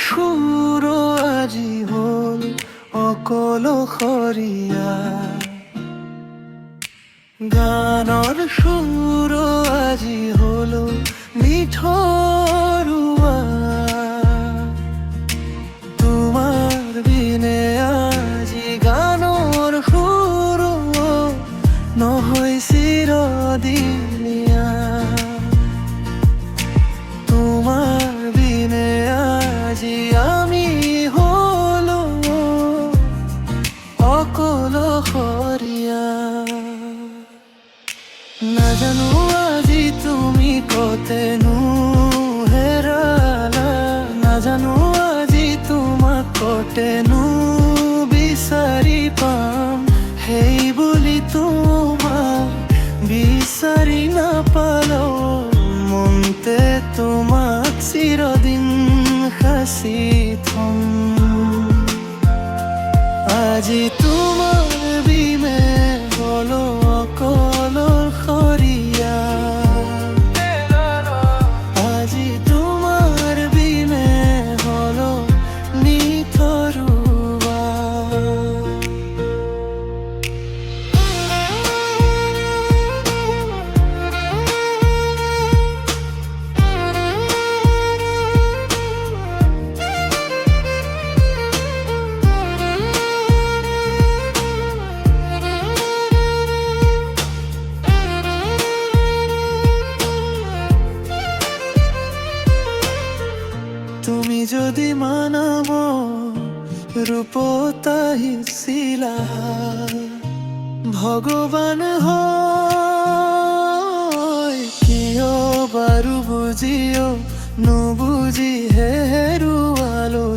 সুর আজি হল অকলশৰীয়া, গানৰ সুৰ আজি হল নিঠৰুৱা। তোমাৰ বিনে আজি গানৰ সুৰ নহয় চিৰদিনীয়া। তোমাৰ বিনে আজি আমি হলো অকলশৰীয়া। নাজানো আজি তুমি কতেনো হেৰালা, নাজানো আজি তোমাক কতেনো বিচাৰি পাম। সেই বুলি তোমাক বিচাৰি নাপালো, মনতে তোমাক চিৰদিন সাঁচি থম। আজি তোমাৰ বিনে হলো অকলশৰীয়া, আজি তোমাৰ বিনে হলো নিঠৰুৱা। তুমি যদি মানৱ ৰূপত আহিছিলা, ভগৱান হয় কিয় বাৰু বুজিও নুবুজি হেৰুৱালো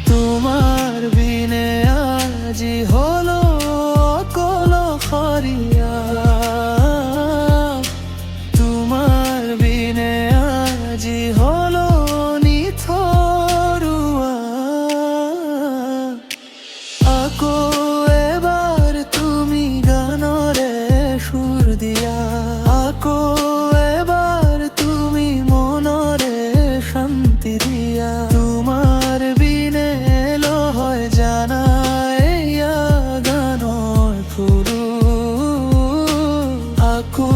তোমাৰ বিনে আজি হলো অকলশৰীয়া। তোমাৰ বিনে আজি হলো নিঠৰুৱা। আকৌ এবাৰ তুমি গানৰে সুৰ দিয়া, আকৌ এবাৰ তুমি মনৰে শান্তি দিয়া। তোমাৰ বিনে লয় জানা এয়া গানৰ সুৰো। আকৌ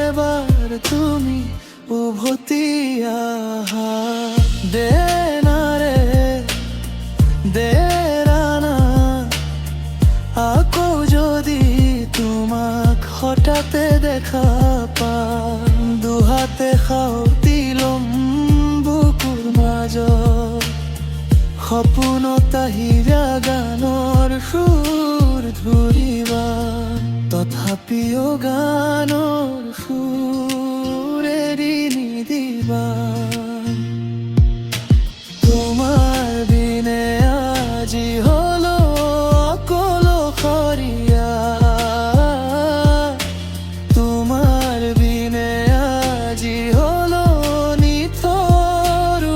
এবাৰ তুমি উভতি আহা, দেনাৰে দেৰানা। আকৌ যদি তোমাক হঠাতে দেখা পাম, দুহাতে খাওতি লম বুকুৰ মাজত। সপোনত আহিবা গানৰ সুৰ ধৰিবা, তথাপিও গানৰ সুৰ এৰি নিদিবা। তোমাৰ বিনে আজি হলো অকলশৰীয়া, তোমাৰ বিনে আজি হলো নিঠৰুৱা।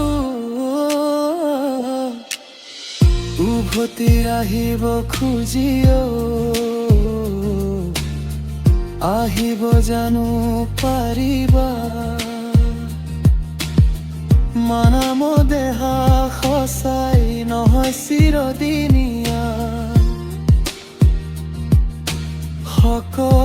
উভতি আহিব খুজিও আহিব জানো পাৰিবা? মানৱ দেহা সঁচাই নহয় চিৰদিনীয়া। সকলো